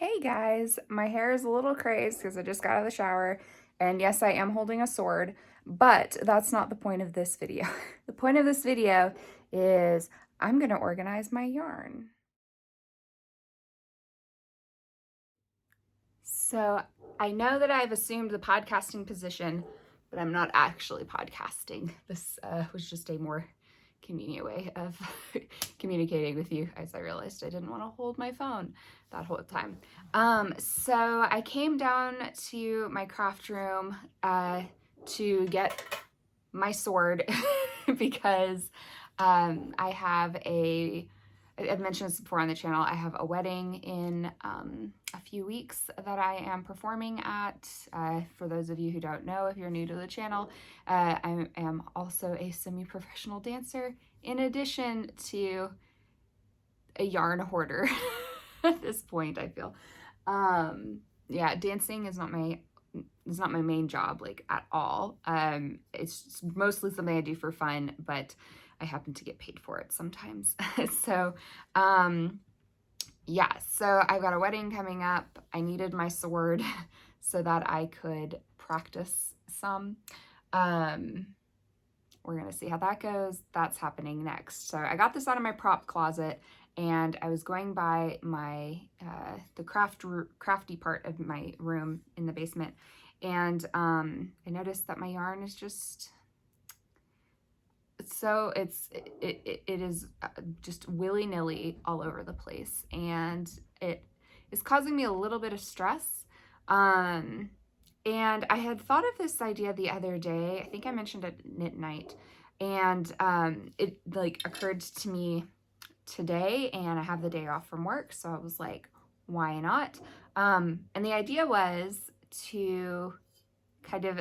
Hey guys, my hair is a little crazed because I just got out of the shower, and yes, I am holding a sword, but that's not the point of this video. The point of this video is I'm gonna organize my yarn. So I know that I've assumed the podcasting position, but I'm not actually podcasting. This was just a more convenient way of communicating with you, as I realized I didn't want to hold my phone that whole time. So I came down to my craft room to get my sword because I have I've mentioned this before on the channel. I have a wedding in a few weeks that I am performing at. For those of you who don't know, if you're new to the channel, I am also a semi-professional dancer in addition to a yarn hoarder at this point, I feel. Yeah, dancing is not my main job, like, at all. It's mostly something I do for fun, but I happen to get paid for it sometimes. So, yeah, so I've got a wedding coming up. I needed my sword so that I could practice some. We're gonna see how that goes. That's happening next. So I got this out of my prop closet, and I was going by my the crafty part of my room in the basement, and I noticed that my yarn is just it is just willy-nilly all over the place, and it is causing me a little bit of stress. And I had thought of this idea the other day. I think I mentioned it at night, and it like occurred to me today, and I have the day off from work, so I was like, why not? And the idea was to kind of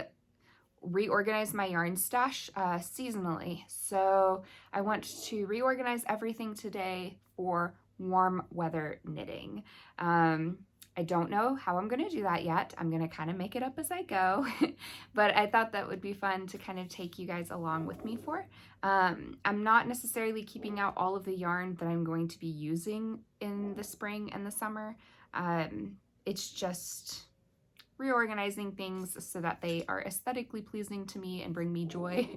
reorganize my yarn stash seasonally. So I want to reorganize everything today for warm weather knitting. I don't know how I'm going to do that yet. I'm going to kind of make it up as I go, but I thought that would be fun to kind of take you guys along with me for. I'm not necessarily keeping out all of the yarn that I'm going to be using in the spring and the summer. It's just reorganizing things so that they are aesthetically pleasing to me and bring me joy,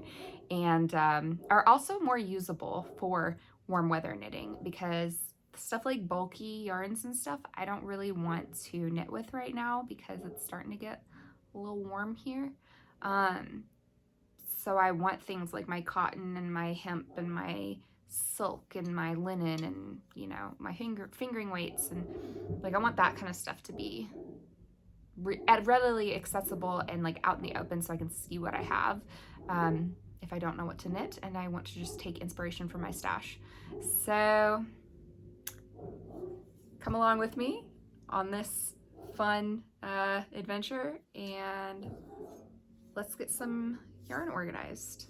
and are also more usable for warm weather knitting, because stuff like bulky yarns and stuff I don't really want to knit with right now because it's starting to get a little warm here. So I want things like my cotton and my hemp and my silk and my linen and, you know, my fingering weights, and like I want that kind of stuff to be readily accessible and like out in the open so I can see what I have if I don't know what to knit and I want to just take inspiration from my stash. So come along with me on this fun adventure, and let's get some yarn organized.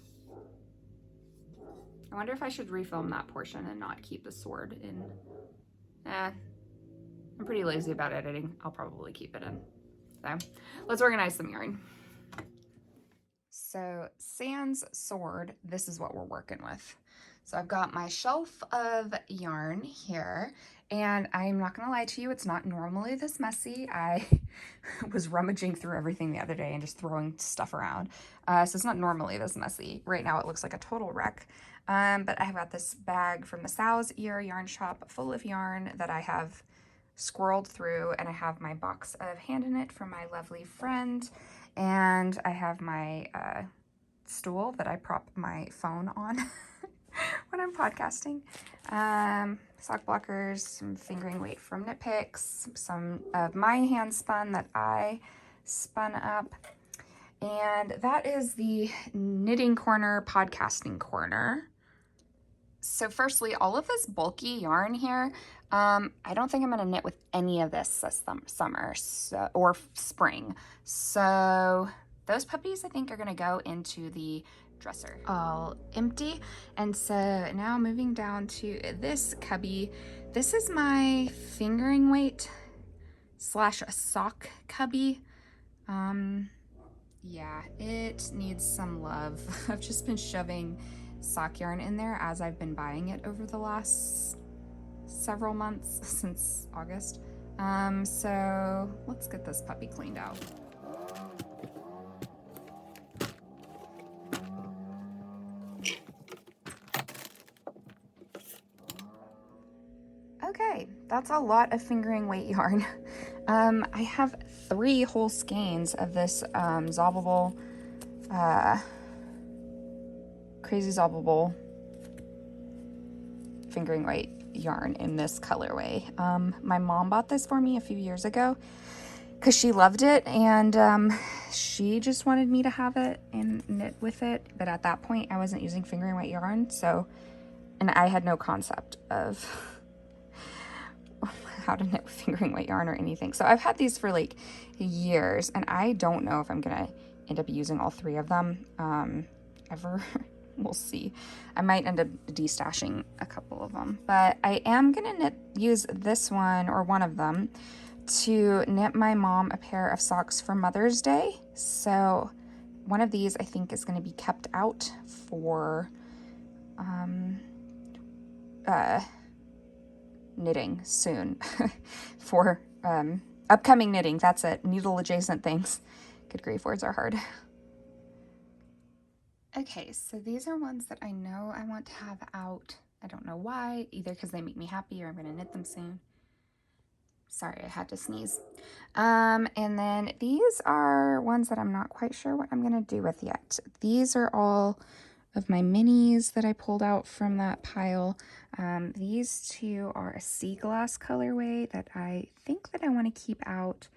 I wonder if I should refilm that portion and not keep the sword in. I'm pretty lazy about editing. I'll probably keep it in. So let's organize some yarn. So sans sword, this is what we're working with. So I've got my shelf of yarn here, and I'm not gonna lie to you, it's not normally this messy. I was rummaging through everything the other day and just throwing stuff around. So it's not normally this messy. Right now it looks like a total wreck. But I have got this bag from the Sow's Ear yarn shop full of yarn that I have squirreled through, and I have my box of hand knit from my lovely friend, and I have my stool that I prop my phone on when I'm podcasting. Sock blockers, some fingering weight from Knit Picks, some of my hand spun that I spun up, and that is the knitting corner, podcasting corner. So firstly, all of this bulky yarn here, I don't think I'm going to knit with any of this summer or spring. So those puppies, I think, are going to go into the dresser. All empty. And so now moving down to this cubby. This is my fingering weight / sock cubby. Yeah, it needs some love. I've just been shoving sock yarn in there as I've been buying it over the last several months since August. So let's get this puppy cleaned out. Okay, that's a lot of fingering weight yarn. I have 3 whole skeins of this zobbable, crazy zobbable fingering weight yarn in this colorway. My mom bought this for me a few years ago because she loved it, and she just wanted me to have it and knit with it. But at that point, I wasn't using fingering weight yarn, and I had no concept of how to knit with fingering weight yarn or anything. So I've had these for like years, and I don't know if I'm gonna end up using all 3 of them ever. We'll see. I might end up destashing a couple of them, but I am gonna use this one or one of them to knit my mom a pair of socks for Mother's Day. So one of these I think is going to be kept out for knitting soon. For upcoming knitting, that's it. Needle adjacent things. Good grief, words are hard. Okay, so these are ones that I know I want to have out. I don't know why, either because they make me happy or I'm going to knit them soon. Sorry, I had to sneeze. And then these are ones that I'm not quite sure what I'm going to do with yet. These are all of my minis that I pulled out from that pile. These 2 are a sea glass colorway that I think that I want to keep out.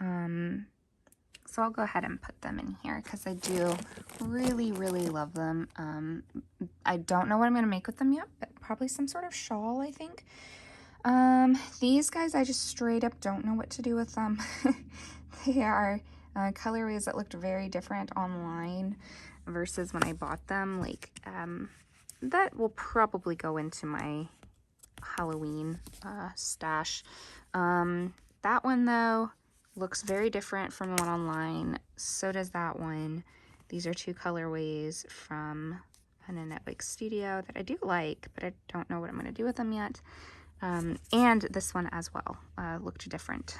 So I'll go ahead and put them in here because I do really, really love them. I don't know what I'm going to make with them yet, but probably some sort of shawl, I think. These guys, I just straight up don't know what to do with them. They are colorways that looked very different online versus when I bought them. Like, that will probably go into my Halloween stash. That one, though, looks very different from the one online. So does that one. These are 2 colorways from Annette Wake Studio that I do like, but I don't know what I'm going to do with them yet. And this one as well looked different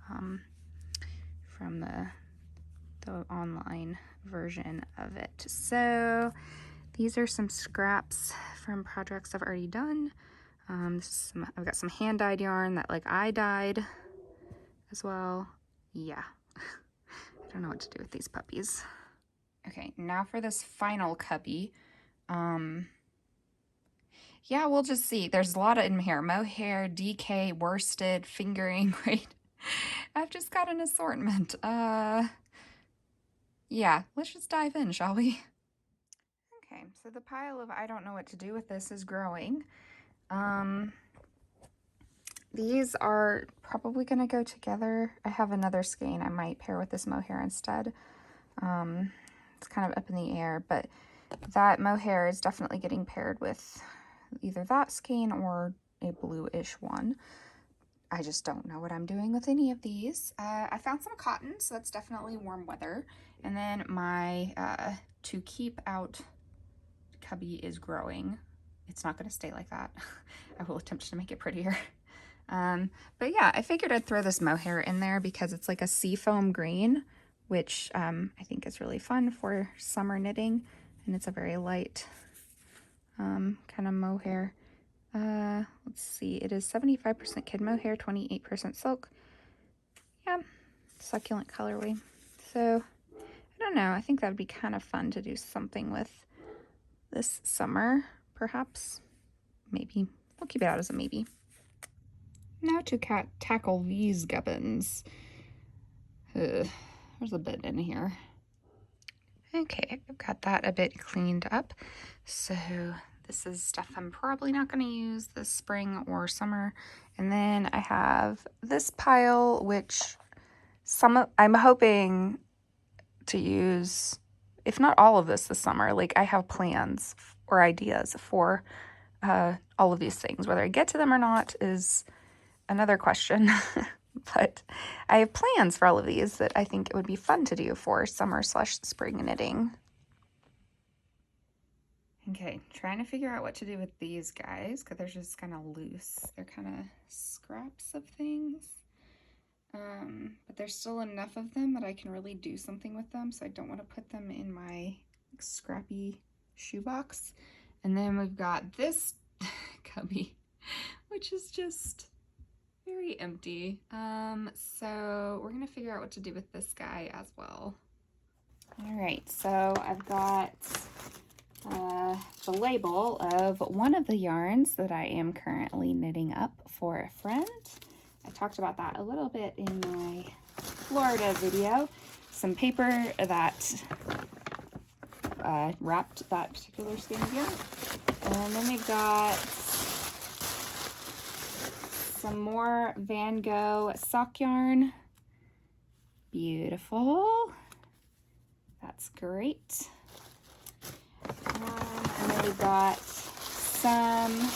from the online version of it. So these are some scraps from projects I've already done. I've got some hand-dyed yarn that like I dyed as well. Yeah, I don't know what to do with these puppies. Okay, now for this final cubby. Yeah, we'll just see. There's a lot in here. Mohair, DK, worsted, fingering, right? I've just got an assortment. Yeah, let's just dive in, shall we? Okay, so the pile of I don't know what to do with this is growing. These are probably going to go together. I have another skein I might pair with this mohair instead. It's kind of up in the air, but that mohair is definitely getting paired with either that skein or a bluish one. I just don't know what I'm doing with any of these. I found some cotton, so that's definitely warm weather. And then my to keep out cubby is growing. It's not going to stay like that. I will attempt to make it prettier. But yeah, I figured I'd throw this mohair in there because it's like a seafoam green, which I think is really fun for summer knitting. And it's a very light kind of mohair. Let's see, it is 75% kid mohair, 28% silk. Yeah, succulent colorway. So, I don't know, I think that would be kind of fun to do something with this summer, perhaps. Maybe. We'll keep it out as a maybe. Now to tackle these gubbins. There's a bit in here. Okay, I've got that a bit cleaned up. So this is stuff I'm probably not going to use this spring or summer. And then I have this pile, which I'm hoping to use, if not all of this summer. Like, I have plans or ideas for all of these things. Whether I get to them or not is another question. But I have plans for all of these that I think it would be fun to do for summer/spring knitting. Okay, trying to figure out what to do with these guys because they're just kind of loose. They're kind of scraps of things. but there's still enough of them that I can really do something with them, so I don't want to put them in my scrappy shoebox. And then we've got this cubby, which is just very empty. So we're gonna figure out what to do with this guy as well. All right, so I've got the label of one of the yarns that I am currently knitting up for a friend. I talked about that a little bit in my Florida video. Some paper that wrapped that particular skein of yarn. And then we've got some more Van Gogh sock yarn. Beautiful. That's great. And then we've got some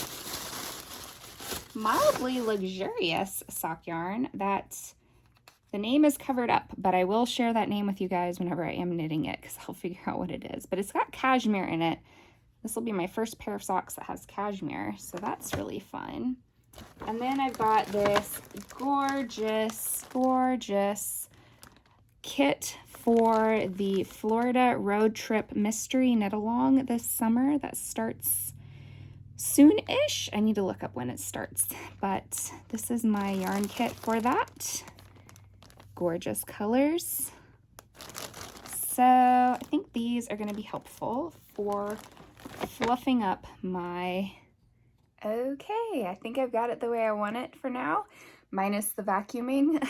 mildly luxurious sock yarn that the name is covered up, but I will share that name with you guys whenever I am knitting it because I'll figure out what it is. But it's got cashmere in it. This will be my first pair of socks that has cashmere, so that's really fun. And then I've got this gorgeous, gorgeous kit for the Florida road trip mystery knit along this summer that starts soon-ish. I need to look up when it starts, but this is my yarn kit for that. Gorgeous colors. So I think these are going to be helpful for fluffing up my... Okay, I think I've got it the way I want it for now, minus the vacuuming.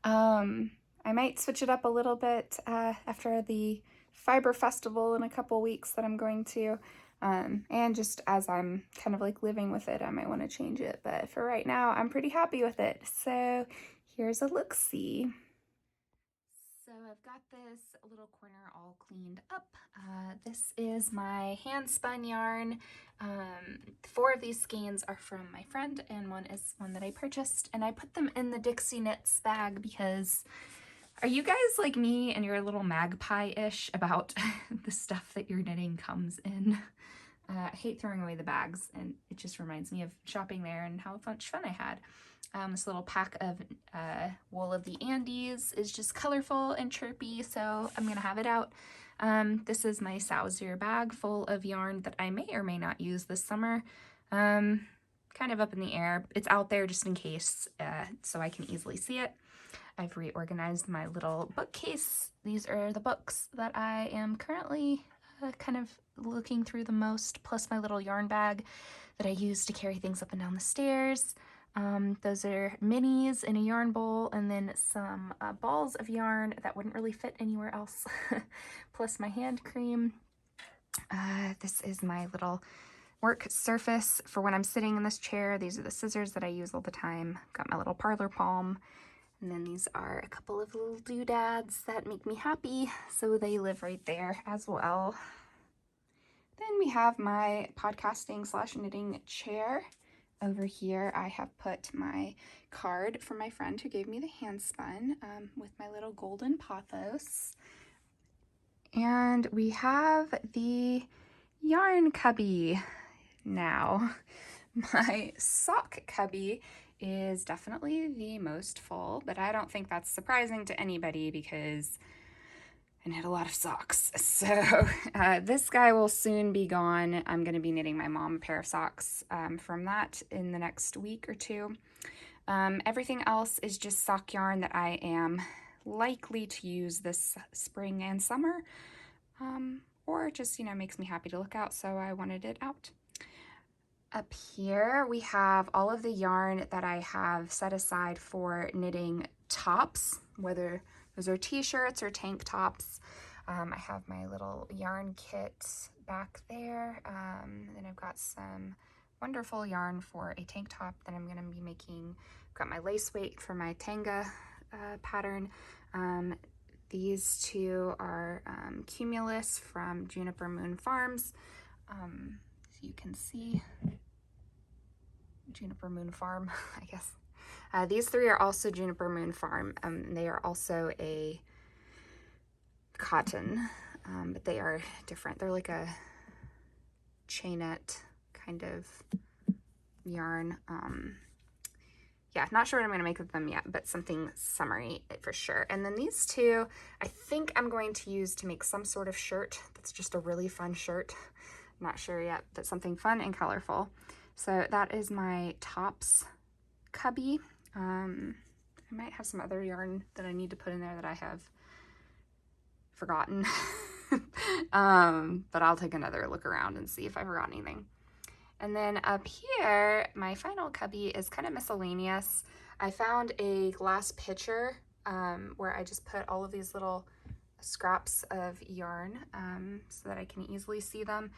I might switch it up a little bit after the Fiber Festival in a couple weeks that I'm going to. And just as I'm kind of like living with it, I might want to change it. But for right now, I'm pretty happy with it. So here's a look-see. So I've got this little corner all cleaned up. This is my hand spun yarn. 4 of these skeins are from my friend and one is one that I purchased, and I put them in the Dixie Knits bag because are you guys like me and you're a little magpie-ish about the stuff that your knitting comes in? I hate throwing away the bags, and it just reminds me of shopping there and how much fun I had. This little pack of wool of the Andes is just colorful and chirpy, so I'm gonna have it out. This is my Sauzier bag full of yarn that I may or may not use this summer. Kind of up in the air. It's out there just in case, so I can easily see it. I've reorganized my little bookcase. These are the books that I am currently kind of looking through the most, plus my little yarn bag that I use to carry things up and down the stairs. Those are minis in a yarn bowl, and then some balls of yarn that wouldn't really fit anywhere else, plus my hand cream. This is my little work surface for when I'm sitting in this chair. These are the scissors that I use all the time. Got my little parlor palm. And then these are a couple of little doodads that make me happy, so they live right there as well. Then we have my podcasting / knitting chair. Over here I have put my card from my friend who gave me the hand spun with my little golden pothos. And we have the yarn cubby now. My sock cubby is definitely the most full, but I don't think that's surprising to anybody because I knit a lot of socks. So this guy will soon be gone. I'm going to be knitting my mom a pair of socks from that in the next week or two. Everything else is just sock yarn that I am likely to use this spring and summer, or just, you know, makes me happy to look out, so I wanted it out. Up here we have all of the yarn that I have set aside for knitting tops, whether those are t-shirts or tank tops. I have my little yarn kit back there. Then I've got some wonderful yarn for a tank top that I'm going to be making. I've got my lace weight for my tanga pattern. These two are Cumulus from Juniper Moon Farms. As you can see, Juniper Moon Farm, I guess. These 3 are also Juniper Moon Farm. They are also a cotton, but they are different. They're like a chainette kind of yarn. yeah, not sure what I'm going to make with them yet, but something summery for sure. And then these two, I think I'm going to use to make some sort of shirt. That's just a really fun shirt. Not sure yet, but something fun and colorful. So that is my tops cubby. I might have some other yarn that I need to put in there that I have forgotten. But I'll take another look around and see if I forgot anything. And then up here, my final cubby is kind of miscellaneous. I found a glass pitcher where I just put all of these little scraps of yarn so that I can easily see them.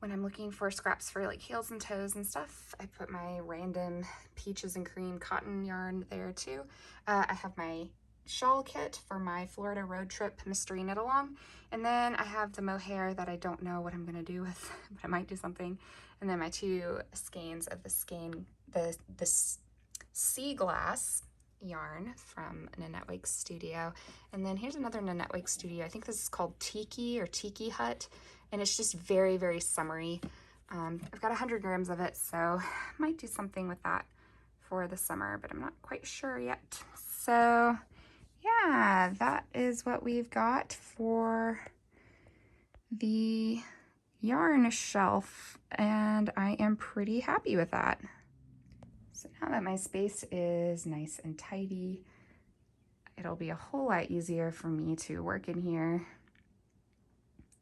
When I'm looking for scraps for like heels and toes and stuff, I put my random peaches and cream cotton yarn there too. I have my shawl kit for my Florida road trip mystery knit along. And then I have the mohair that I don't know what I'm gonna do with, but I might do something. And then my two skeins of the sea glass yarn from Nanette Wake Studio. And then here's another Nanette Wake Studio. I think this is called Tiki or Tiki Hut. And it's just very, very summery. I've got 100 grams of it, so I might do something with that for the summer, but I'm not quite sure yet. So yeah, that is what we've got for the yarn shelf, and I am pretty happy with that. So now that my space is nice and tidy, it'll be a whole lot easier for me to work in here.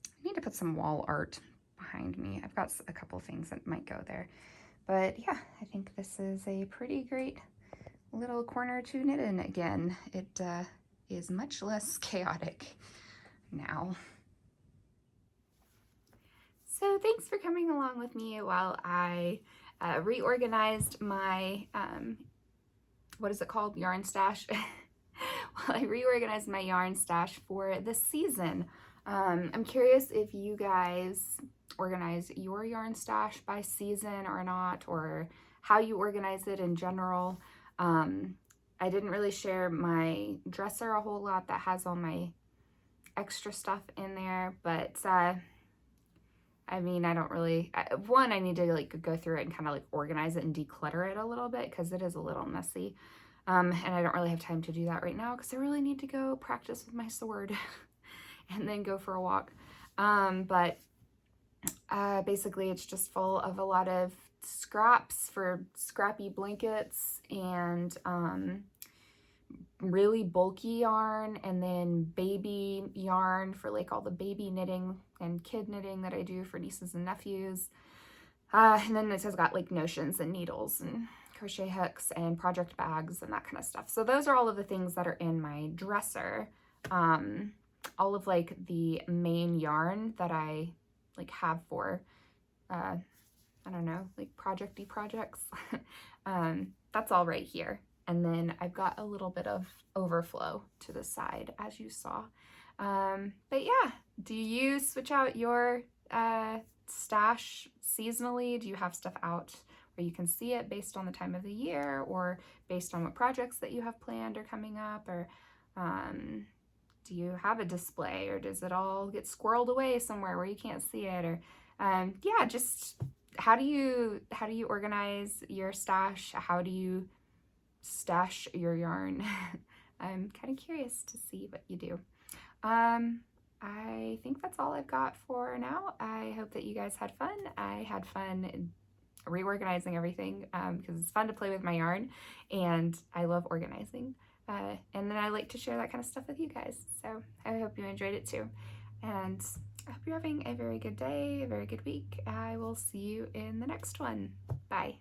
I need to put some wall art behind me. I've got a couple things that might go there. But yeah, I think this is a pretty great little corner to knit in again. It is much less chaotic now. So thanks for coming along with me while I reorganized my, what is it called? Yarn stash. While I reorganized my yarn stash for the season. I'm curious if you guys organize your yarn stash by season or not, or how you organize it in general. I didn't really share my dresser a whole lot that has all my extra stuff in there, but I mean, I don't really, one, I need to like go through it and kind of like organize it and declutter it a little bit because it is a little messy. And I don't really have time to do that right now because I really need to go practice with my sword and then go for a walk. But basically it's just full of a lot of scraps for scrappy blankets and really bulky yarn, and then baby yarn for like all the baby knitting and kid knitting that I do for nieces and nephews. And then this has got like notions and needles and crochet hooks and project bags and that kind of stuff. So those are all of the things that are in my dresser. All of like the main yarn that I like have for, I don't know, like projecty projects. That's all right here. And then I've got a little bit of overflow to the side, as you saw. But yeah, do you switch out your stash seasonally? Do you have stuff out where you can see it based on the time of the year, or based on what projects that you have planned or coming up? Or do you have a display, or does it all get squirreled away somewhere where you can't see it? Or yeah, just how do you organize your stash? How do you stash your yarn? I'm kind of curious to see what you do. I think that's all I've got for now. I hope that you guys had fun. I had fun reorganizing everything because it's fun to play with my yarn, and I love organizing. And then I like to share that kind of stuff with you guys. So I hope you enjoyed it too. And I hope you're having a very good day, a very good week. I will see you in the next one. Bye.